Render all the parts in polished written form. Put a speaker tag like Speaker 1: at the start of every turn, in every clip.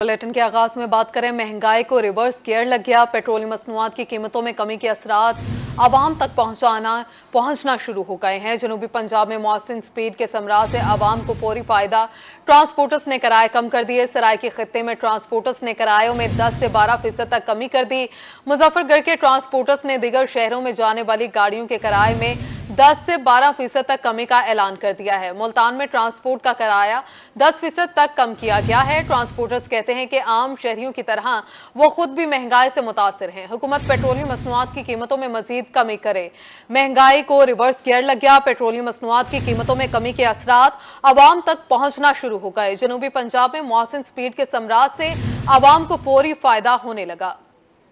Speaker 1: Bulletin के आगाज में बात करें, महंगाई को रिवर्स गियर लग गया। पेट्रोलियम मसनूआत की कीमतों में कमी के असरात आवाम तक पहुंचना शुरू हो गए हैं। जनूबी पंजाब में मौसम स्पीड के समराज से आवाम को फौरी फायदा। ट्रांसपोर्टर्स ने किराए कम कर दिए। सराइकी खित्ते में ट्रांसपोर्टर्स ने किरायों में 10 से 12% तक कमी कर दी। मुजफ्फरगढ़ के ट्रांसपोर्टर्स ने दीगर शहरों में जाने वाली गाड़ियों के किराए में 10 से 12% तक कमी का ऐलान कर दिया है। मुल्तान में ट्रांसपोर्ट का किराया 10% तक कम किया गया है। ट्रांसपोर्टर्स कहते हैं कि आम शहरियों की तरह वो खुद भी महंगाई से मुतासिर हैं। हुकूमत पेट्रोलियम मसनूआत की कीमतों में मजीद कमी करे। महंगाई को रिवर्स गियर लग गया। पेट्रोलियम मसनूआत की कीमतों में कमी के असरात आवाम तक पहुंचना शुरू हो गए। जनूबी पंजाब में मौसम स्पीड के समराज से आवाम को फौरी फायदा होने लगा।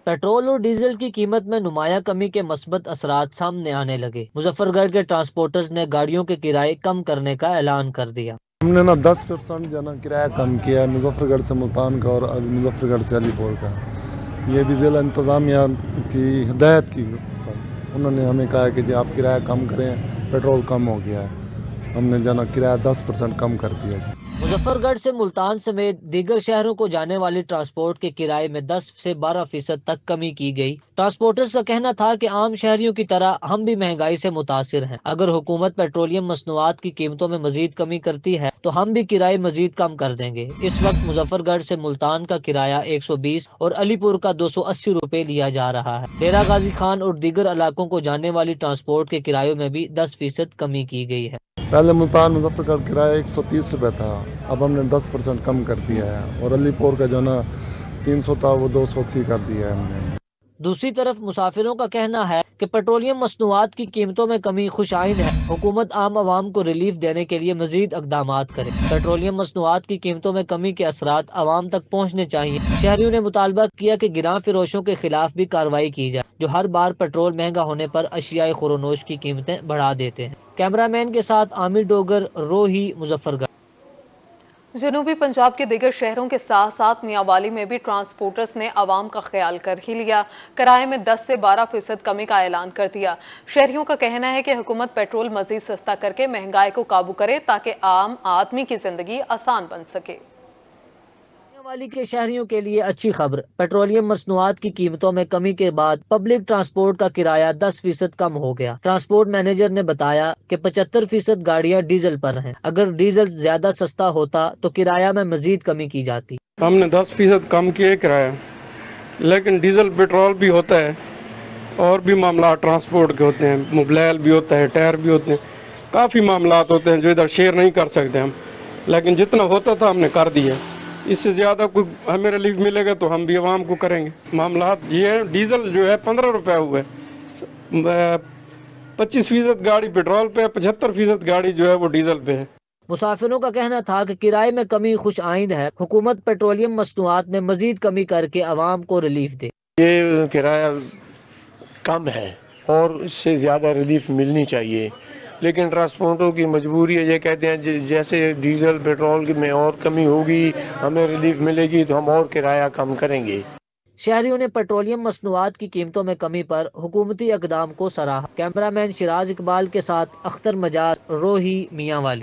Speaker 2: पेट्रोल और डीजल की कीमत में नुमाया कमी के मस्बत असरात सामने आने लगे। मुजफ्फरगढ़ के ट्रांसपोर्टर्स ने गाड़ियों के किराए कम करने का ऐलान कर दिया।
Speaker 3: हमने ना 10% जो ना किराया कम किया है मुजफ्फरगढ़ से मुल्तान का और मुजफ्फरगढ़ से अलीपुर का। ये भी जिला इंतजामिया की हिदायत की, उन्होंने हमें कहा कि जी आप किराया कम करें, पेट्रोल कम हो गया है। हमने जो ना किराया 10% कम कर दिया।
Speaker 2: मुजफ्फरगढ़ से मुल्तान समेत दीगर शहरों को जाने वाली ट्रांसपोर्ट के किराए में 10 से 12% तक कमी की गई। ट्रांसपोर्टर्स का कहना था कि आम शहरियों की तरह हम भी महंगाई से मुतासिर हैं। अगर हुकूमत पेट्रोलियम मसनूआत की कीमतों में मजीद कमी करती है तो हम भी किराए मजीद कम कर देंगे। इस वक्त मुजफ्फरगढ़ से मुल्तान का किराया 120 और अलीपुर का 280 रुपए लिया जा रहा है। डेरा गाजी खान और दीगर इलाकों को जाने वाली ट्रांसपोर्ट के किरायों में भी 10% कमी की गई है।
Speaker 3: पहले मुल्तान मुजफ्फरगढ़ किराया 130 रुपये था, अब हमने 10% कम कर दिया है। और अलीपुर का जो ना 300 था वो 280 कर दिया है हमने।
Speaker 2: दूसरी तरफ मुसाफिरों का कहना है कि पेट्रोलियम मसनूआत की कीमतों में कमी खुशाइन है। हुकूमत आम आवाम को रिलीफ देने के लिए मजीद इक़दामात करे। पेट्रोलियम मसनूआत की कीमतों में कमी के असरात आवाम तक पहुँचने चाहिए। शहरियों ने मुतालबा किया कि गिरां फिरोशों के खिलाफ भी कार्रवाई की जाए जो हर बार पेट्रोल महंगा होने पर अशियाए खुरोनोश की कीमतें बढ़ा देते हैं। कैमरामैन के साथ आमिर डोगर, रोही, मुजफ्फरगढ़।
Speaker 1: जनूबी पंजाब के दीगर शहरों के साथ साथ मियांवाली में भी ट्रांसपोर्टर्स ने आवाम का ख्याल कर ही लिया। किराए में 10 से 12% कमी का ऐलान कर दिया। शहरियों का कहना है कि हुकूमत पेट्रोल मजीद सस्ता करके महंगाई को काबू करे ताकि आम आदमी की जिंदगी आसान बन सके।
Speaker 2: मियांवाली के शहरियों के लिए अच्छी खबर। पेट्रोलियम मसनूआत की कीमतों में कमी के बाद पब्लिक ट्रांसपोर्ट का किराया 10% कम हो गया। ट्रांसपोर्ट मैनेजर ने बताया कि 75% गाड़ियां डीजल पर हैं। अगर डीजल ज्यादा सस्ता होता तो किराया में मजीद कमी की जाती।
Speaker 4: हमने 10% कम किए किराया, लेकिन डीजल पेट्रोल भी होता है और भी मामला ट्रांसपोर्ट के होते हैं, मोबाइल भी होता है, टायर भी होते हैं, काफ़ी मामला होते हैं जो इधर शेयर नहीं कर सकते हम, लेकिन जितना होता था हमने कर दिया। इससे ज़्यादा कोई हमें रिलीफ मिलेगा तो हम भी आवाम को करेंगे। मामला ये है, डीजल जो है 15 रुपये हुआ है, 25% गाड़ी पेट्रोल पे है, 75% गाड़ी जो है वो डीजल पे है।
Speaker 2: मुसाफिरों का कहना था कि किराए में कमी खुश आइंद है। हुकूमत पेट्रोलियम मसनूआत में मजीद कमी करके आवाम को रिलीफ दे।
Speaker 5: ये किराया कम है और इससे ज़्यादा रिलीफ मिलनी चाहिए, लेकिन ट्रांसपोर्टरों की मजबूरी है। ये कहते हैं जैसे डीजल पेट्रोल में और कमी होगी, हमें रिलीफ मिलेगी तो हम और किराया कम करेंगे।
Speaker 2: शहरियों ने पेट्रोलियम मसनूआत की कीमतों में कमी पर हुकूमती इक़दाम को सराहा। कैमरामैन शिराज इकबाल के साथ अख्तर मजाज, रोही, मियांवाली।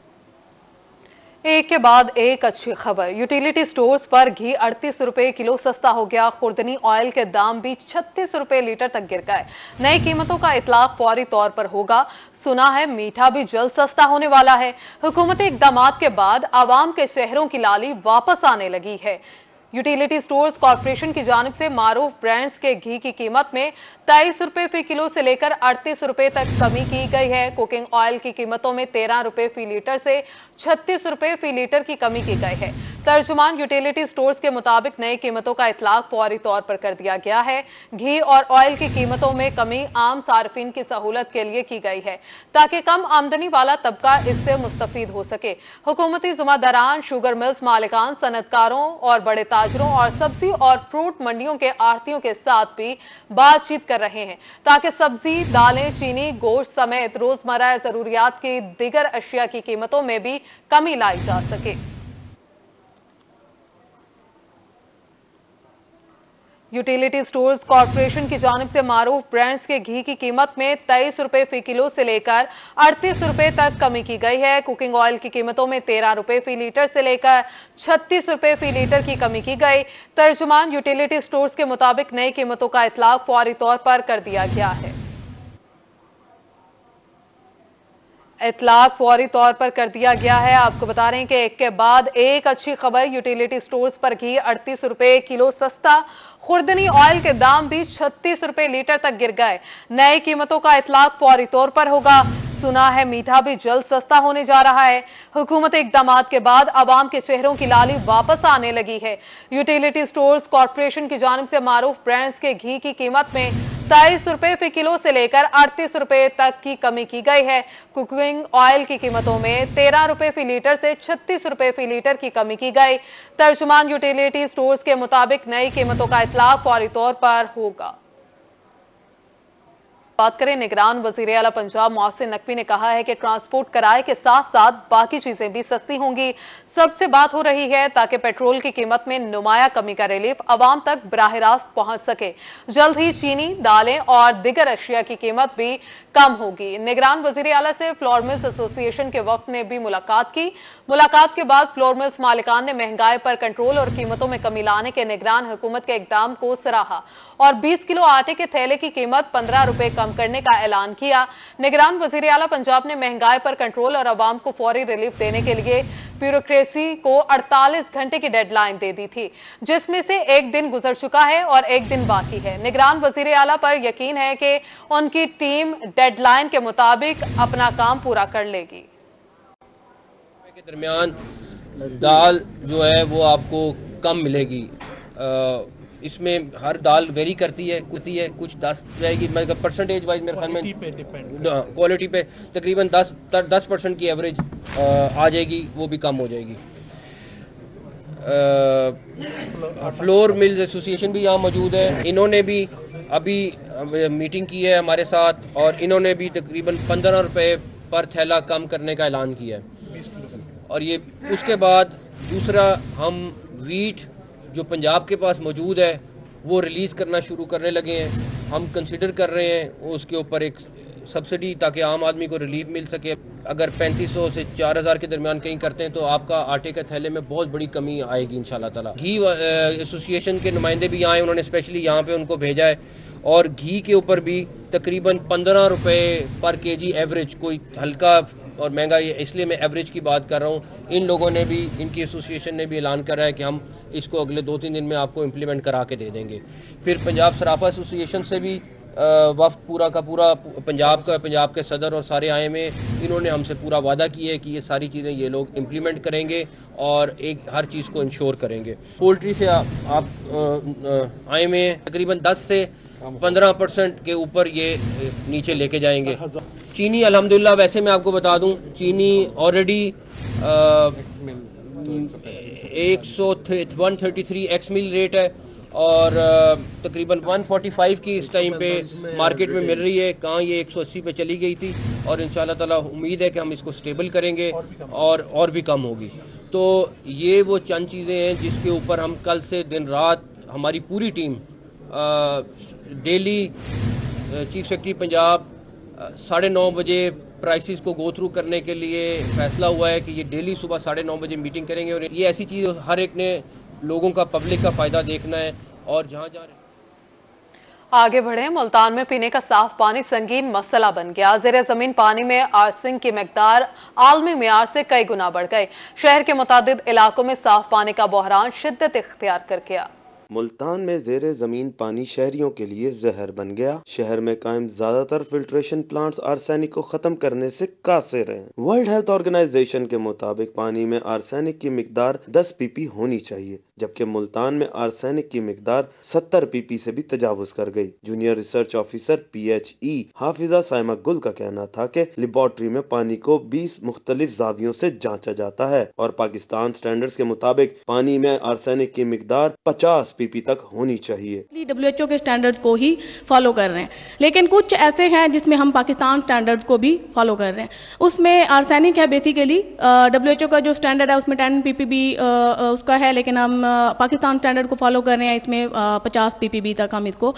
Speaker 1: एक के बाद एक अच्छी खबर। यूटिलिटी स्टोर्स पर घी 38 रुपए किलो सस्ता हो गया। खुर्दनी ऑयल के दाम भी 36 रुपए लीटर तक गिर गए। नई कीमतों का इतलाक फौरी तौर पर होगा। सुना है मीठा भी जल्द सस्ता होने वाला है। हुकूमती इकदामात के बाद आवाम के चेहरों की लाली वापस आने लगी है। यूटिलिटी स्टोर्स कॉर्पोरेशन की जानिब से मारूफ ब्रांड्स के घी की कीमत में 23 रुपए फी किलो से लेकर 38 रुपए तक कमी की गई है। कुकिंग ऑयल की कीमतों में 13 रुपए फी लीटर से 36 रुपए फी लीटर की कमी की गई है। तर्जुमान यूटिलिटी स्टोर्स के मुताबिक नई कीमतों का इतलाक फौरी तौर पर कर दिया गया है। घी और ऑयल की कीमतों में कमी आम सार्फिन की सहूलत के लिए की गई है ताकि कम आमदनी वाला तबका इससे मुस्तफीद हो सके। हुकूमती जुम्मेदारान, शुगर मिल्स मालिकान, सनतकारों और बड़े ताजरों और सब्जी और फ्रूट मंडियों के आढ़तियों के साथ भी बातचीत कर रहे हैं ताकि सब्जी, दालें, चीनी, गोश्त समेत रोजमर्रा जरूरियात की दीगर अशिया की कीमतों में भी कमी लाई जा सके। यूटिलिटी स्टोर्स कॉर्पोरेशन की जानिब से मारूफ ब्रांड्स के घी की कीमत में 23 रुपए फी किलो से लेकर 38 रुपए तक कमी की गई है। कुकिंग ऑयल की कीमतों में 13 रुपए फी लीटर से लेकर 36 रुपए फी लीटर की कमी की गई। तर्जुमान यूटिलिटी स्टोर्स के मुताबिक नई कीमतों का इतलाक फौरी तौर पर कर दिया गया है। इतलाक फौरी तौर पर कर दिया गया है। आपको बता रहे हैं कि एक के बाद एक अच्छी खबर, यूटिलिटी स्टोर्स पर घी 38 रुपए किलो सस्ता, खुर्दनी ऑयल के दाम भी 36 रुपए लीटर तक गिर गए। नई कीमतों का इतलाक फौरी तौर पर होगा। सुना है मीठा भी जल्द सस्ता होने जा रहा है। हुकूमत इकदामात के बाद आवाम के चेहरों की लाली वापस आने लगी है। यूटिलिटी स्टोर्स कॉर्पोरेशन की जानिब से मारूफ ब्रांड्स के घी की कीमत में 23 रुपए फी किलो से लेकर 38 रुपए तक की कमी की गई है। कुकिंग ऑयल की कीमतों में 13 रुपए फी लीटर से 36 रुपए फी लीटर की कमी की गई। तर्जुमान यूटिलिटी स्टोर्स के मुताबिक नई कीमतों का इतलाक फौरी तौर पर होगा। बात करें, निगरान वजीर आला पंजाब मोहसिन नकवी ने कहा है कि ट्रांसपोर्ट किराए के साथ साथ बाकी चीजें भी सस्ती होंगी। सबसे बात हो रही है ताकि पेट्रोल की कीमत में नुमाया कमी का रिलीफ आवाम तक बराह रास्त पहुंच सके। जल्द ही चीनी, दालें और दिगर अशिया की कीमत भी कम होगी। निगरान वजीर आला से फ्लोर मिल्स एसोसिएशन के वफ्द ने भी मुलाकात की। मुलाकात के बाद फ्लोर मिल्स मालिकान ने महंगाई पर कंट्रोल और कीमतों में कमी लाने के निगरान हुकूमत के इकदाम को सराहा और 20 किलो आटे के थैले की कीमत 15 रुपए कम करने का ऐलान किया। निगरान वजीर आला पंजाब ने महंगाई पर कंट्रोल और आवाम को फौरी रिलीफ देने के लिए ब्यूरोक्रेसी को 48 घंटे की डेडलाइन दे दी थी, जिसमें से एक दिन गुजर चुका है और एक दिन बाकी है। निगरान वजीर आला पर यकीन है कि उनकी टीम डेडलाइन के मुताबिक अपना काम पूरा कर लेगी।
Speaker 6: के दरमियान दाल जो है वो आपको कम मिलेगी। इसमें हर दाल वेरी करती है, कुछ 10 जाएगी, मतलब परसेंटेज वाइज मेरे ख्याल में क्वालिटी पे तकरीबन 10% की एवरेज आ जाएगी, वो भी कम हो जाएगी। फ्लोर मिल्स एसोसिएशन भी यहाँ मौजूद है। इन्होंने भी अभी मीटिंग की है हमारे साथ और इन्होंने भी तकरीबन 15 रुपए पर थैला कम करने का ऐलान किया है। और ये उसके बाद दूसरा, हम वीट जो पंजाब के पास मौजूद है वो रिलीज़ करना शुरू करने लगे हैं। हम कंसिडर कर रहे हैं उसके ऊपर एक सब्सिडी, ताकि आम आदमी को रिलीफ मिल सके। अगर 3500 से 4000 के दरमियान कहीं करते हैं तो आपका आटे के थैले में बहुत बड़ी कमी आएगी इंशाल्लाह ताला। घी एसोसिएशन के नुमाइंदे भी यहाँ आए, उन्होंने स्पेशली यहाँ पे उनको भेजा है और घी के ऊपर भी तकरीबन 15 रुपए पर केजी एवरेज, कोई हल्का और महंगा, इसलिए मैं एवरेज की बात कर रहा हूँ। इन लोगों ने भी, इनकी एसोसिएशन ने भी ऐलान करा है कि हम इसको अगले 2-3 दिन में आपको इम्प्लीमेंट करा के दे देंगे। फिर पंजाब सराफा एसोसिएशन से भी वफ्द पूरा का पूरा पंजाब के सदर और सारे आए में, इन्होंने हमसे पूरा वादा किया है कि ये सारी चीज़ें ये लोग इम्प्लीमेंट करेंगे और हर चीज़ को इंश्योर करेंगे। पोल्ट्री से आप आए में तकरीबन 10 से 15% के ऊपर ये नीचे लेके जाएंगे। चीनी अल्हम्दुलिल्लाह, वैसे मैं आपको बता दूं, चीनी ऑलरेडी 133 एक्स मिल रेट है और तकरीबन 145 की इस टाइम पे मार्केट में मिल रही है। कहाँ ये 180 पे चली गई थी और इंशाल्लाह ताला उम्मीद है कि हम इसको स्टेबल करेंगे और भी कम होगी। तो ये वो चंद चीज़ें हैं जिसके ऊपर हम कल से दिन रात हमारी पूरी team daily chief secretary Punjab 9:30 बजे प्राइसेस को गो थ्रू करने के लिए फैसला हुआ है कि ये डेली सुबह 9:30 बजे मीटिंग करेंगे और ये ऐसी चीज़ हर एक ने लोगों का, पब्लिक का फ़ायदा देखना है और जहाँ जा रहे हैं।
Speaker 1: आगे बढ़े, मुल्तान में पीने का साफ पानी संगीन मसला बन गया। ज़ेरे ज़मीन पानी में आर्सेनिक की मिकदार आलमी मियार से कई गुना बढ़ गई। शहर के मुतादिद इलाकों में साफ पानी का बहरान शिद्दत इख्तियार कर गया।
Speaker 7: मुल्तान में ज़ेरे ज़मीन पानी शहरियों के लिए जहर बन गया। शहर में कायम ज्यादातर फिल्ट्रेशन प्लांट्स आर्सेनिक को खत्म करने से कासिर हैं। वर्ल्ड हेल्थ ऑर्गेनाइजेशन के मुताबिक पानी में आर्सेनिक की मिकदार 10 ppb होनी चाहिए, जबकि मुल्तान में आर्सेनिक की मिकदार 70 ppb से भी तजावुज कर गई। Junior research officer PHE Hafiza Saima गुल का कहना था कि लेबोरेटरी में पानी को 20 मुख्तलिफ जावियों से जांचा जाता है और पाकिस्तान स्टैंडर्ड्स के मुताबिक पानी में आर्सेनिक की मिकदार 50 पीपी तक होनी चाहिए।
Speaker 8: WHO के स्टैंडर्ड्स को ही फॉलो कर रहे हैं, लेकिन कुछ ऐसे हैं जिसमें हम पाकिस्तान स्टैंडर्ड्स को भी फॉलो कर रहे हैं। उसमें आर्सेनिक है बेसिकली, WHO का जो स्टैंडर्ड है उसमें 10 ppb उसका है, लेकिन हम पाकिस्तान स्टैंडर्ड को फॉलो कर रहे हैं, इसमें 50 ppb तक हम इसको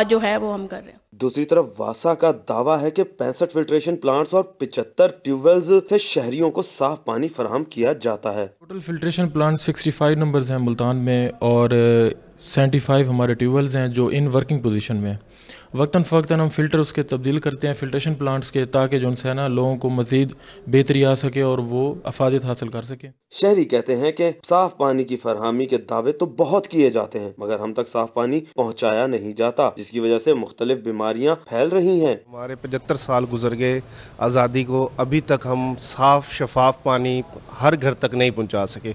Speaker 8: जो है वो हम कर रहे हैं।
Speaker 7: दूसरी तरफ वासा का दावा है कि 65 फिल्ट्रेशन प्लांट्स और 75 ट्यूबवेल्स से शहरियों को साफ पानी फराहम किया जाता है।
Speaker 9: टोटल फिल्ट्रेशन प्लांट 65 नंबर्स हैं मुल्तान में और 75 हमारे ट्यूबवेल्स हैं जो इन वर्किंग पोजीशन में। वक्तन फ़वक्तन हम फ़िल्टर उसके तब्दील करते हैं फिल्ट्रेशन प्लांट्स के, ताकि जो उनसे ना लोगों को मज़ीद बेहतरी आ सके और वो अफादियत हासिल कर सके।
Speaker 7: शहरी कहते हैं कि साफ पानी की फरहमी के दावे तो बहुत किए जाते हैं, मगर हम तक साफ पानी पहुंचाया नहीं जाता, जिसकी वजह से मुख्तलिफ बीमारियां फैल रही हैं।
Speaker 10: हमारे 75 साल गुजर गए आज़ादी को, अभी तक हम साफ शफाफ पानी हर घर तक नहीं पहुंचा सके।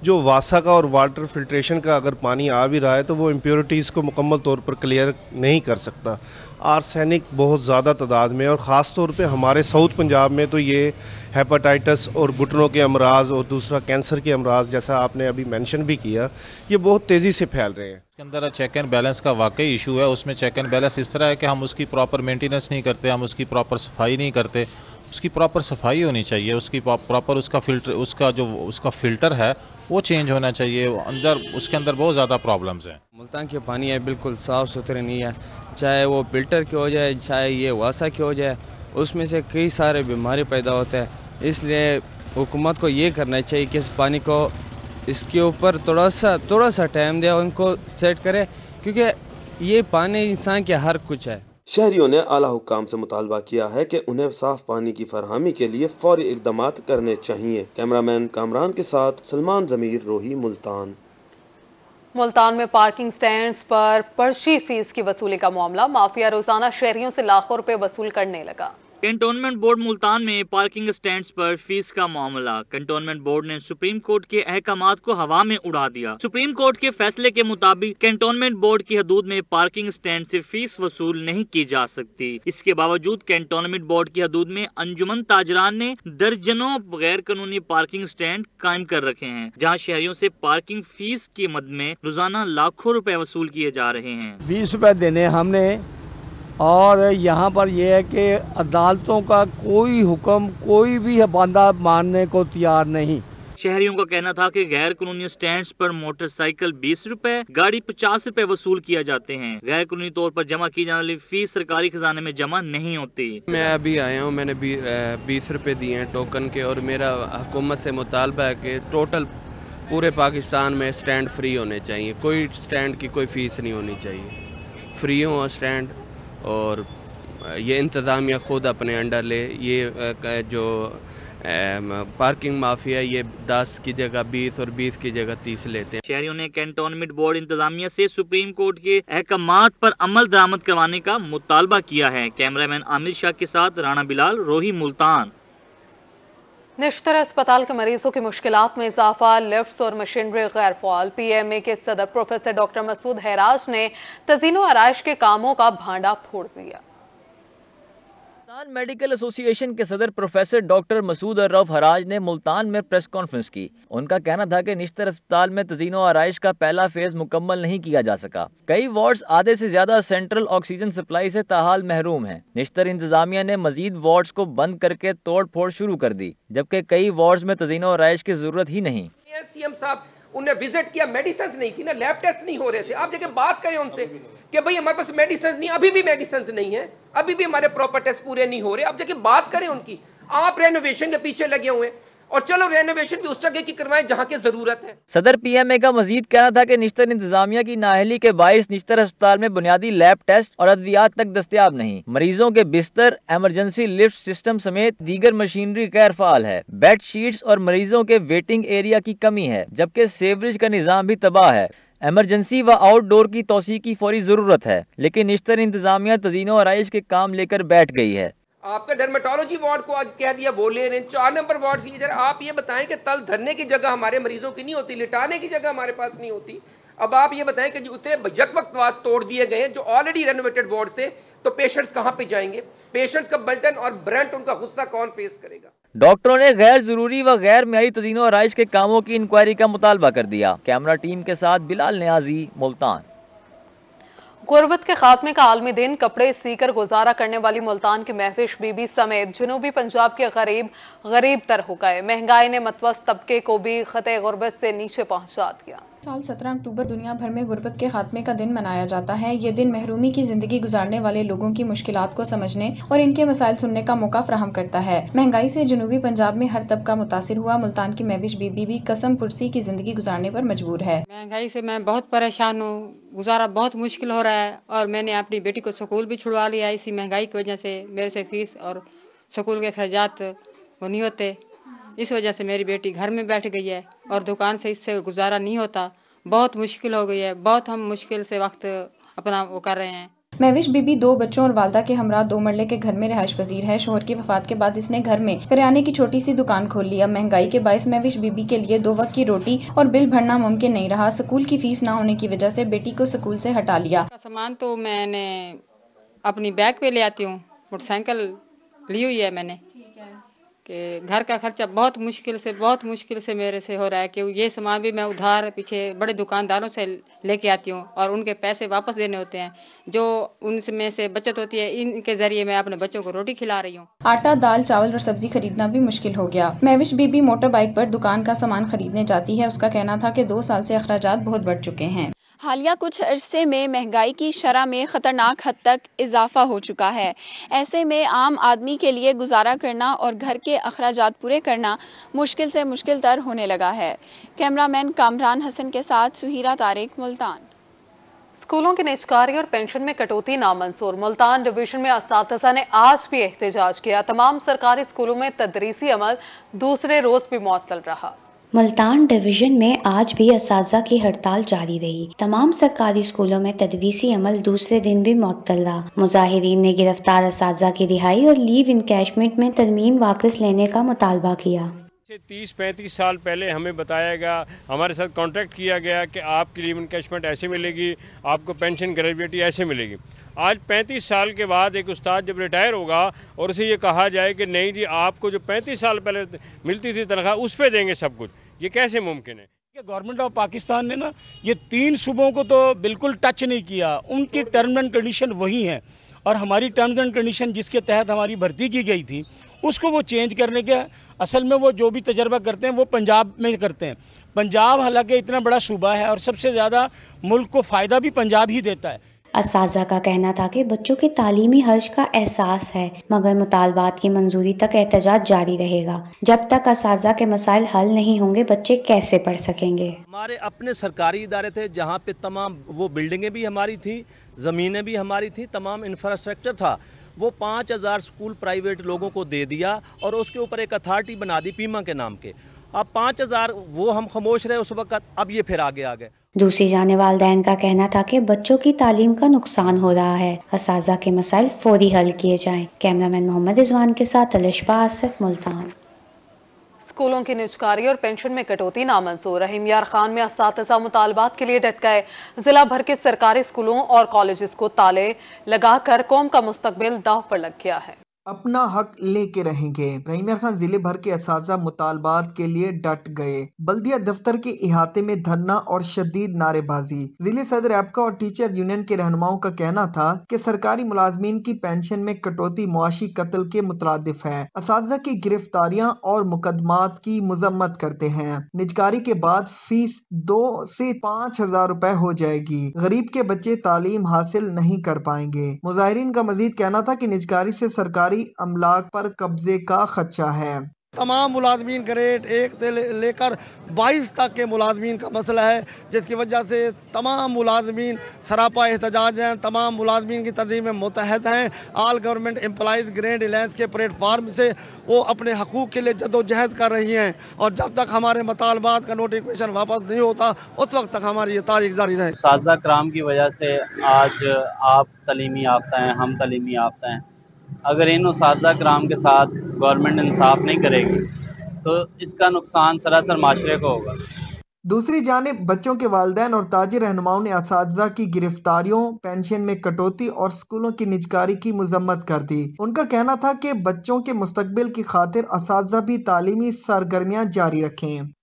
Speaker 10: जो वासा का और वाटर फिल्ट्रेशन का अगर पानी आ भी रहा है तो वो इम्प्योरिटीज़ को मुकम्मल तौर पर क्लियर नहीं कर सकता। आर्सेनिक बहुत ज़्यादा तादाद में, और ख़ास तौर पे हमारे साउथ पंजाब में तो ये हेपेटाइटिस और घुटनों के अमराज और दूसरा कैंसर के अमराज, जैसा आपने अभी मेंशन भी किया, ये बहुत तेज़ी से फैल रहे हैं।
Speaker 11: इसके अंदर चेक एंड बैलेंस का वाकई इशू है। उसमें चेक एंड बैलेंस इस तरह है कि हम उसकी प्रॉपर मेंटेनेंस नहीं करते, हम उसकी प्रॉपर सफाई नहीं करते। उसकी प्रॉपर सफाई होनी चाहिए, उसकी प्रॉपर उसका फिल्टर है वो चेंज होना चाहिए। उसके अंदर बहुत ज़्यादा प्रॉब्लम्स हैं।
Speaker 12: मुल्तान के पानी है बिल्कुल साफ़ सुथरे नहीं है, चाहे वो फिल्टर की हो जाए चाहे ये वासा की हो जाए, उसमें से कई सारे बीमारी पैदा होते हैं। इसलिए हुकूमत को ये करना चाहिए कि इस पानी को इसके ऊपर थोड़ा सा टाइम दे, उनको सेट करे, क्योंकि ये पानी इंसान के हर कुछ है।
Speaker 7: शहरियों ने आला हुक्काम से मुतालबा किया है कि उन्हें साफ पानी की फरहमी के लिए फौरी इक़दामात करने चाहिए। कैमरामैन कामरान के साथ सलमान ज़मीर, रोही, मुल्तान।
Speaker 1: मुल्तान में पार्किंग स्टैंड्स पर पर्ची फीस की वसूली का मामला, माफिया रोजाना शहरियों से लाखों रुपए वसूल करने लगा।
Speaker 13: कैंटोनमेंट बोर्ड मुल्तान में पार्किंग स्टैंड्स पर फीस का मामला। कैंटोनमेंट बोर्ड ने सुप्रीम कोर्ट के अहकामात को हवा में उड़ा दिया। सुप्रीम कोर्ट के फैसले के मुताबिक कैंटोनमेंट बोर्ड की हदूद में पार्किंग स्टैंड से फीस वसूल नहीं की जा सकती। इसके बावजूद कैंटोनमेंट बोर्ड की हदूद में अंजुमन ताजरान ने दर्जनों गैर कानूनी पार्किंग स्टैंड कायम कर रखे हैं, जहाँ शहरियों से पार्किंग फीस की मद में रोजाना लाखों रुपए वसूल किए जा रहे हैं।
Speaker 14: 20 रुपए देने हमने, और यहाँ पर यह है कि अदालतों का कोई हुक्म कोई भी बंदा मानने को तैयार नहीं।
Speaker 13: शहरियों का कहना था कि गैर कानूनी स्टैंड्स पर मोटरसाइकिल 20 रुपए, गाड़ी 50 रुपए वसूल किया जाते हैं। गैर कानूनी तौर पर जमा की जाने वाली फीस सरकारी खजाने में जमा नहीं होती।
Speaker 6: मैं अभी आया हूँ, मैंने 20 रुपए दिए हैं टोकन के, और मेरा हुकूमत से मुतालबा है कि टोटल पूरे पाकिस्तान में स्टैंड फ्री होने चाहिए, कोई स्टैंड की कोई फीस नहीं होनी चाहिए, फ्री हो स्टैंड। और ये इंतज़ामिया खुद अपने अंडर ले। ये जो पार्किंग माफिया ये 10 की जगह 20 और 20 की जगह 30 लेते हैं।
Speaker 13: शहरियों ने कैंटोनमेंट बोर्ड इंतजामिया से सुप्रीम कोर्ट के अहकामात पर अमल दरामद करवाने का मुतालबा किया है। कैमरामैन आमिर शाह के साथ राणा बिलाल, रोही, मुल्तान।
Speaker 1: निश्तर अस्पताल के मरीजों की मुश्किलात में इजाफा, लिफ्ट्स और मशीनरी गैर फाल। PMA के सदर प्रोफेसर डॉक्टर मसूद हैराज ने तज़ीनो आराइश के कामों का भांडा फोड़ दिया।
Speaker 2: मुल्तान मेडिकल एसोसिएशन के सदर प्रोफेसर डॉक्टर मसूद अर्रफ हराज ने मुल्तान में प्रेस कॉन्फ्रेंस की। उनका कहना था कि निश्तर अस्पताल में तज़ीनो आराइश का पहला फेज मुकम्मल नहीं किया जा सका। कई वार्ड्स आधे से ज्यादा सेंट्रल ऑक्सीजन सप्लाई से ताहाल महरूम हैं। निश्तर इंतजामिया ने मजीद वार्ड्स को बंद करके तोड़ फोड़ शुरू कर दी, जबकि कई वार्ड्स में तज़ीनो आराइश की जरूरत ही नहीं।
Speaker 15: CM साहब उन्हें विजिट किया, मेडिसिन नहीं थी ना, लैब टेस्ट नहीं हो रहे थे। आप जगह बात करें उनसे कि भाई हमारे पास मेडिसिन नहीं, अभी भी मेडिसिन नहीं है, अभी भी हमारे प्रॉपर टेस्ट पूरे नहीं हो रहे। आप जगह बात करें उनकी। आप रेनोवेशन के पीछे लगे हुए, और चलो रेनोवेशन भी उस जगह की करवाएं जहां की जरूरत है।
Speaker 2: सदर PMA का मजीद कहना था कि निश्तर इंतजामिया की नाअहली के बाइस निश्तर अस्पताल में बुनियादी लैब टेस्ट और अद्वियात तक दस्तयाब नहीं। मरीजों के बिस्तर, इमरजेंसी लिफ्ट सिस्टम समेत दीगर मशीनरी गैर फाल है। बेड शीट्स और मरीजों के वेटिंग एरिया की कमी है, जबकि सेवरेज का निजाम भी तबाह है। इमरजेंसी व आउटडोर की तौसीक की फौरी जरूरत है, लेकिन निश्तर इंतजामिया तज़ीनो आराइश के काम लेकर बैठ गई है।
Speaker 15: आपका डर्मेटोलॉजी वार्ड को आज कह दिया वो ले रहे हैं, 4 नंबर वार्ड की जरा आप ये बताएं कि तल धरने की जगह हमारे मरीजों की नहीं होती, लिटाने की जगह हमारे पास नहीं होती। अब आप ये बताएं कि उतने यक वक्त बाद तोड़ दिए गए जो ऑलरेडी रेनोवेटेड वार्ड से, तो पेशेंट्स कहां पे जाएंगे? पेशेंट्स का बल्टन और ब्रंट, उनका गुस्सा कौन फेस करेगा?
Speaker 16: ڈاکٹروں نے غیر ضروری و غیر معیاری تزئین و آرائش کے کاموں کی انکوائری کا مطالبہ کر دیا۔ کیمرہ ٹیم کے ساتھ بلال نیازی، ملتان۔
Speaker 1: غربت کے خاتمے کا عالمی دن، کپڑے سی کر گزارا کرنے والی ملتان کی مہوش بی بی سمیت جنوبی پنجاب کے غریب تر ہو گئے۔ مہنگائی نے متوسط طبقے کو بھی خطے غربت سے نیچے پہنچا دیا۔
Speaker 17: سال 17 اکتوبر دنیا بھر میں غربت کے خاتمے کا دن منایا جاتا ہے۔ یہ دن محرومی کی زندگی گزارنے والے لوگوں کی مشکلات کو سمجھنے اور ان کے مسائل سننے کا موقع فراہم کرتا ہے۔ مہنگائی سے جنوبی پنجاب میں ہر طبقہ متاثر ہوا۔ ملتان کی مہوش بی بی بھی قسم پرسی کی زندگی گزارنے پر مجبور ہے۔
Speaker 18: مہنگائی سے میں بہت پریشان ہوں، گزارا بہت مشکل ہو رہا ہے، اور میں نے اپنی بیٹی کو سکول بھی چھڑوا لیا اسی مہنگائی کی وجہ سے۔ میرے سے فیس اور سکول کے اخراجات وہ نہیں ہوتے، اس وجہ سے میری بیٹی گھر میں بیٹھ گئی ہے اور دکان سے اس سے گزارا نہیں ہوتا۔ بہت مشکل ہو گئی ہے، بہت ہم مشکل سے وقت اپنا وہ کر رہے ہیں۔
Speaker 17: مہوش بی بی 2 بچوں اور والدہ کے ہمراہ 2 مرلے کے گھر میں رہائش پذیر ہے۔ شوہر کی وفات کے بعد اس نے گھر میں کریانے کی چھوٹی سی دکان کھول لی۔ اب مہنگائی کے باعث مہوش بی بی کے لیے 2 وقت کی روٹی اور بل بھرنا ممکن نہیں رہا۔ سکول کی فیس نہ ہونے کی وجہ سے بیٹی کو سکول سے ہٹا لیا۔
Speaker 18: سامان تو میں نے اپنی بیگ پہ لے آتی ہوں، موٹر سائیکل لی ہوئی ہے میں نے، کہ گھر کا خرچہ بہت مشکل سے میرے سے ہو رہا ہے، کہ یہ سامان بھی میں ادھار پیچھے بڑے دکانداروں سے لے کے آتی ہوں اور ان کے پیسے واپس دینے ہوتے ہیں، جو ان میں سے بچت ہوتی ہے ان کے ذریعے میں اپنے بچوں کو روٹی کھلا رہی ہوں۔
Speaker 17: آٹا، دال، چاول اور سبزی خریدنا بھی مشکل ہو گیا۔ مہوش بی بی موٹر بائیک پر دکان کا سامان خریدنے جاتی ہے۔ اس کا کہنا تھا کہ 2 سال سے اخراجات بہت بڑھ چکے ہیں۔
Speaker 19: حالیہ کچھ عرصے میں مہنگائی کی شرح میں خطرناک حد تک اضافہ ہو چکا ہے۔ ایسے میں عام آدمی کے لیے گزارا کرنا اور گھر کے اخراجات پورے کرنا مشکل سے مشکل تر ہونے لگا ہے۔ کیمرہ مین کامران حسن کے ساتھ سہیرہ طارق، ملتان۔
Speaker 1: اسکولوں کی نجکاری اور پینشن میں کٹوتی نامنظور۔ ملتان ڈویژن میں اساتذہ نے آج بھی احتجاج کیا۔ تمام سرکاری اسکولوں میں تدریسی عمل دوسرے روز بھی معطل رہا۔
Speaker 20: ملتان ڈویژن میں آج بھی اساتذہ کی ہڑتال جاری رہی۔ تمام سرکاری اسکولوں میں تدریسی عمل دوسرے دن بھی معطل رہا۔ مظاہرین نے گرفتار اساتذہ کی رہائی اور لیو انکیشمنٹ میں ترمیم واپس لینے کا مطالبہ کیا۔
Speaker 5: 30-35 سال پہلے ہمیں بتایا گیا، ہمارے ساتھ کانٹریکٹ کیا گیا کہ آپ کی لیو انکیشمنٹ ایسے ملے گی، آپ کو پینشن گریجویٹی ایسے ملے گی۔ آج 35 سال کے بعد ایک استاد جب ریٹائر ہوگا اور اسے یہ کہا جائے کہ نہیں جی آپ کو جو 35 سال پہلے ملتی تھی تنخواہ اس پہ دیں گے سب کچھ، یہ کیسے ممکن ہے؟
Speaker 21: گورنمنٹ آف پاکستان نے یہ 3 صوبوں کو تو بالکل ٹچ نہیں کیا، ان کی ٹرمز اینڈ کنڈیشن وہی ہیں، اور ہماری ٹرمز اینڈ کنڈیشن جس کے تحت ہماری بھرتی کی گئی تھی اس کو وہ چینج کرنے کے اصل میں وہ جو بھی تجربہ کرتے ہیں وہ پنجاب میں کرتے ہیں۔ پنجاب حالانکہ اتنا بڑا صوبہ ہے اور سب سے زیادہ ملک کو فائدہ بھی پنجاب ہی دیتا ہے۔
Speaker 20: اساتذہ کا کہنا تھا کہ بچوں کے تعلیمی حرج کا احساس ہے، مگر مطالبات کی منظوری تک احتجاج جاری رہے گا۔ جب تک اساتذہ کے مسائل حل نہیں ہوں گے بچے کیسے پڑھ سکیں گے؟
Speaker 22: ہمارے اپنے سرکاری ادارے تھے جہاں پہ تمام وہ بلڈنگیں بھی ہماری تھیں، زمینیں بھی ہماری تھیں، تمام انفراسٹرکچر تھا، وہ 5000 سکول پرائیویٹ لوگوں کو دے دیا اور اس کے اوپر ایک اتھارٹی بنا دی پیما کے نام کے۔ اب 5000 وہ ہم خاموش رہے اس وقت، اب یہ پھر آگے آگے۔
Speaker 20: دوسری جانب والدین کا کہنا تھا کہ بچوں کی تعلیم کا نقصان ہو رہا ہے، اساتذہ کے مسائل فوری حل کیے جائیں۔ کیمرہ مین محمد رضوان کے ساتھ الشفا آصف، ملتان۔
Speaker 1: اسکولوں کی نجکاری اور پینشن میں کٹوتی نامنظور۔ رحیم یار خان میں اساتذہ مطالبات کے لیے ڈٹ گئے۔ ضلع بھر کے سرکاری اسکولوں اور کالجز کو تالے لگا کر قوم کا مستقبل داؤ پر لگ گیا ہے۔
Speaker 23: اپنا حق لے کے رہیں گے۔ رحیم یار خان ضلع بھر کے اساتذہ مطالبات کے لیے ڈٹ گئے۔ بلدیہ دفتر کے احاطے میں دھرنا اور شدید نعرے بازی۔ ضلع صدر ایپکا اور ٹیچر یونین کے رہنماؤں کا کہنا تھا کہ سرکاری ملازمین کی پینشن میں کٹوتی معاشی قتل کے مترادف ہے۔ اساتذہ کی گرفتاریاں اور مقدمات کی مذمت کرتے ہیں۔ نجکاری کے بعد فیس 2 سے 5000 روپے ہو جائے گی۔ غریب کے بچے تعلیم حاصل نہیں کر پائیں گے۔ مظاہرین کا مزید کہنا تھا کہ نجکاری سے سرکاری املاک پر قبضے کا خدشہ ہے۔
Speaker 14: تمام ملازمین گریڈ 1 سے لے کر 22 تک کے ملازمین کا مسئلہ ہے، جس کی وجہ سے تمام ملازمین سراپا احتجاج ہیں۔ تمام ملازمین کی تنظیمیں متحد ہیں۔ آل گورنمنٹ امپلائیز گرینڈ الائنس کے پلیٹ فارم سے وہ اپنے حقوق کے لیے جدوجہد کر رہی ہیں، اور جب تک ہمارے مطالبات کا نوٹیفیکیشن واپس نہیں ہوتا اس وقت تک ہماری یہ تاریخ جاری رہے۔
Speaker 24: اساتذہ کرام کی وجہ سے آج آپ تعلیمی یافتہ ہیں، ہم تعلیمی یافتہ ہیں۔ اگر ان اساتذہ کرام کے ساتھ گورنمنٹ انصاف نہیں کرے گی تو اس کا نقصان سراسر معاشرے کو ہوگا۔
Speaker 23: दूसरी जानिब बच्चों के वालिदैन और ताजी रहनुमाओं ने असातिज़ा की गिरफ्तारियों, पेंशन में कटौती और स्कूलों की निजकारी की मजम्मत कर दी। उनका कहना था कि बच्चों के मुस्तकबिल की खातिर असातिज़ा भी तालीमी सरगर्मियाँ जारी रखें।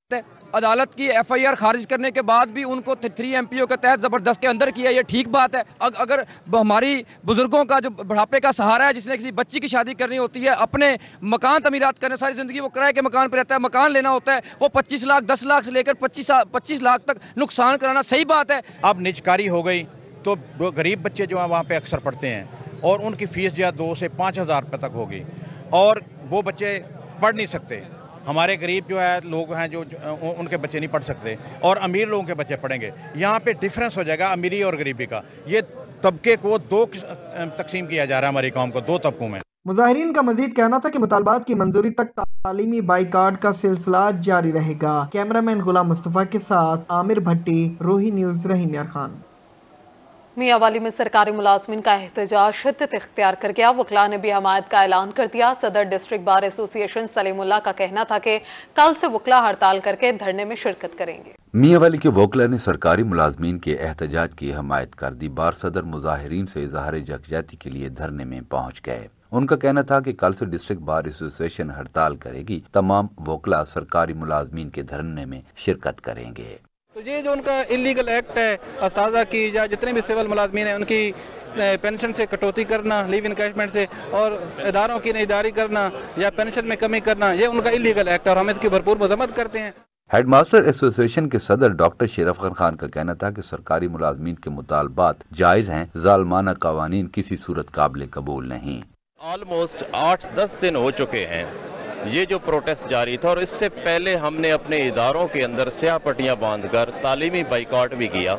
Speaker 3: अदालत की FIR खारिज करने के बाद भी उनको 3 MPO के तहत ज़बरदस्ती अंदर किया, ये ठीक बात है। अगर हमारी बुजुर्गों का जो बुढ़ापे का सहारा है, जिसने किसी बच्ची की शादी करनी होती है, अपने मकान तमीरात करने, सारी ज़िंदगी वो किराए के मकान पर रहता है, मकान लेना होता है, वो 25 लाख 10 लाख से लेकर 25 लाख तक नुकसान कराना सही बात है।
Speaker 4: अब निजकारी हो गई तो गरीब बच्चे जो हैं वहाँ पे अक्सर पढ़ते हैं और उनकी फीस जो है 2 से 5,000 रुपये तक होगी और वो बच्चे पढ़ नहीं सकते। हमारे गरीब जो है लोग हैं जो उनके बच्चे नहीं पढ़ सकते और अमीर लोगों के बच्चे पढ़ेंगे। यहाँ पे डिफरेंस हो जाएगा अमीरी और गरीबी का। ये तबके को 2 तकसीम किया जा रहा है हमारी कौम को 2 तबकों में।
Speaker 23: मुजाहिरीन का मजीद कहना था कि मुतालबात की मंजूरी तक तालीमी बाइकाट का सिलसिला जारी रहेगा। कैमरामैन गुलाम मुस्तफा के साथ आमिर भट्टी, रोही न्यूज़, रहीम यार खान।
Speaker 1: मियांवाली में सरकारी मुलाजमीन का एहतजाज शिद्दत इख्तियार कर गया। वकला ने भी हमायत का ऐलान कर दिया। सदर डिस्ट्रिक्ट बार एसोसिएशन सलीमुल्लाह का कहना था कि कल से वकला हड़ताल करके धरने में शिरकत करेंगे।
Speaker 8: मियांवाली के वकला ने सरकारी मुलाजमीन के एहतजाज की हमायत कर दी। बार सदर मुजाहिरीन से इजहार यकजहती के लिए धरने में पहुंच गए। उनका कहना था कि कल से डिस्ट्रिक्ट बार एसोसिएशन हड़ताल करेगी। तमाम वकला सरकारी मुलाजमीन के धरने में शिरकत करेंगे।
Speaker 9: तो ये जो उनका इलीगल एक्ट है असाजा की या जितने भी सिविल मुलाजमीन हैं उनकी पेंशन से कटौती करना, लीव इनकैशमेंट से, और इदारों की निगरानी करना या पेंशन में कमी करना, ये उनका इलीगल एक्ट है और हम इसकी भरपूर मजम्मत करते हैं।
Speaker 8: हेडमास्टर एसोसिएशन के सदर डॉक्टर शेरफ खान का कहना था कि सरकारी मुलाजमीन के मुतालबात जायज हैं। जालमाना कवानीन किसी सूरत काबिल कबूल नहीं।
Speaker 25: ऑलमोस्ट 8-10 दिन हो चुके हैं ये जो प्रोटेस्ट जारी था और इससे पहले हमने अपने इदारों के अंदर स्याह पट्टियां बांधकर तालीमी बाइकआउट भी किया,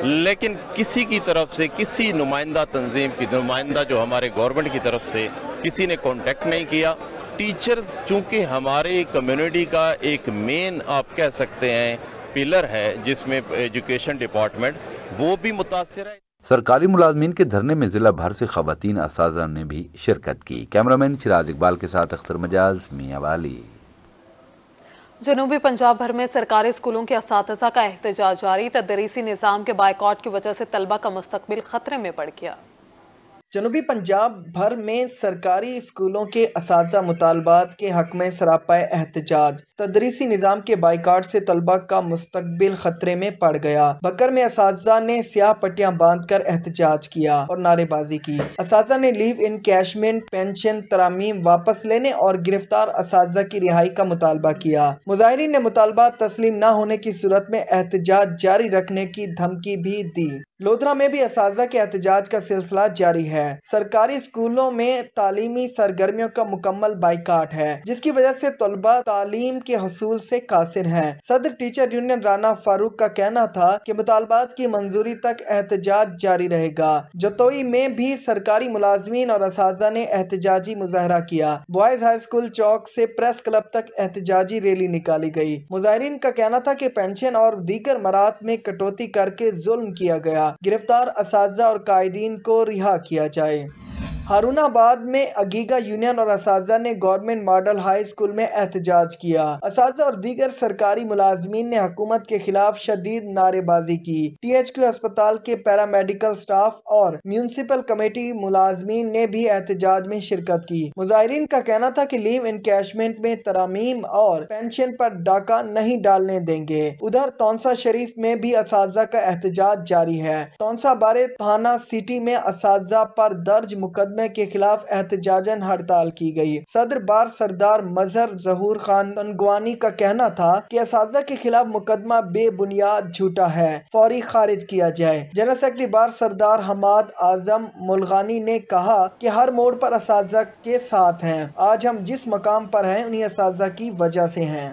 Speaker 25: लेकिन किसी की तरफ से, किसी नुमाइंदा तंजीम की नुमाइंदा जो हमारे गवर्नमेंट की तरफ से किसी ने कांटेक्ट नहीं किया। टीचर्स चूंकि हमारे कम्युनिटी का एक मेन आप कह सकते हैं पिलर है जिसमें एजुकेशन डिपार्टमेंट, वो भी मुतासिर है।
Speaker 8: सरकारी मुलाजमीन के धरने में जिला भर से खवातीन असातिज़ा ने भी शिरकत की। कैमरामैन चिराज इकबाल के साथ अख्तर मजाज, मियांवाली।
Speaker 1: जनूबी पंजाब भर में सरकारी स्कूलों के असातिज़ा का एहतजाज जारी। तदरीसी निज़ाम के बाइकआउट की वजह से तलबा का मुस्तकबिल खतरे में पड़ गया।
Speaker 23: जनूबी पंजाब भर में सरकारी स्कूलों के असातिज़ा मुतालबात के हक में सरापा एहतजाज। तदरीसी निज़ाम के बाइकाट से तलबा का मुस्तकबिल खतरे में पड़ गया। बकर में असातिज़ा ने स्याह पट्टियां बांधकर एहतजाज किया और नारेबाजी की। असातिज़ा ने लीव इनकैशमेंट, पेंशन, तरामीम वापस लेने और गिरफ्तार असातिज़ा की रिहाई का मुतालबा किया। मुजाहिरीन ने मुतालबात तस्लीम न होने की सूरत में एहतजाज जारी रखने की धमकी भी दी। लोधरा में भी असातिज़ा के एहतजाज का सिलसिला जारी है। सरकारी स्कूलों में तालीमी सरगर्मियों का मुकम्मल बाइकाट है, जिसकी वजह से तलबा तालीम के हसूल से कासिर हैं। सदर टीचर यूनियन राना फारूक का कहना था कि मुतालबात की मंजूरी तक एहतजाज जारी रहेगा। जतोई में भी सरकारी मुलाजमीन और असातिज़ा ने एहतजाजी मुजाहरा किया। बॉयज हाई स्कूल चौक से प्रेस क्लब तक एहतजाजी रैली निकाली गई। मुजाहिरीन का कहना था कि पेंशन और दीगर मरात में कटौती करके जुल्म किया गया। गिरफ्तार असातिज़ा और कायदीन को रिहा किया जाए। हारूनाबाद में अगीगा यूनियन और असातिज़ा ने गवर्नमेंट मॉडल हाई स्कूल में एहतजाज किया। असातिज़ा और दीगर सरकारी मुलाजमीन ने हुकूमत के खिलाफ शदीद नारेबाजी की। THQ अस्पताल के पैरामेडिकल स्टाफ और म्यूनिसिपल कमेटी मुलाजमीन ने भी एहतजाज में शिरकत की। मुजाहिरीन का कहना था कि लीव इनकैशमेंट में तरामीम और पेंशन पर डाका नहीं डालने देंगे। उधर तौंसा शरीफ में भी असातिज़ा का एहतजाज जारी है। तौंसा बारे थाना सिटी में असातिज़ा पर दर्ज मुकदमे के खिलाफ एहतजाजन हड़ताल की गई। सदर बार सरदार मजहर जहूर खान तनगवानी का कहना था कि असातिज़ा के खिलाफ मुकदमा बेबुनियाद झूठा है, फौरी खारिज किया जाए। जनरल सेक्रेटरी बार सरदार हमाद आजम मुलगानी ने कहा कि हर मोड़ पर असातिज़ा के साथ हैं। आज हम जिस मकाम पर हैं उन्हीं असातिज़ा की वजह से हैं।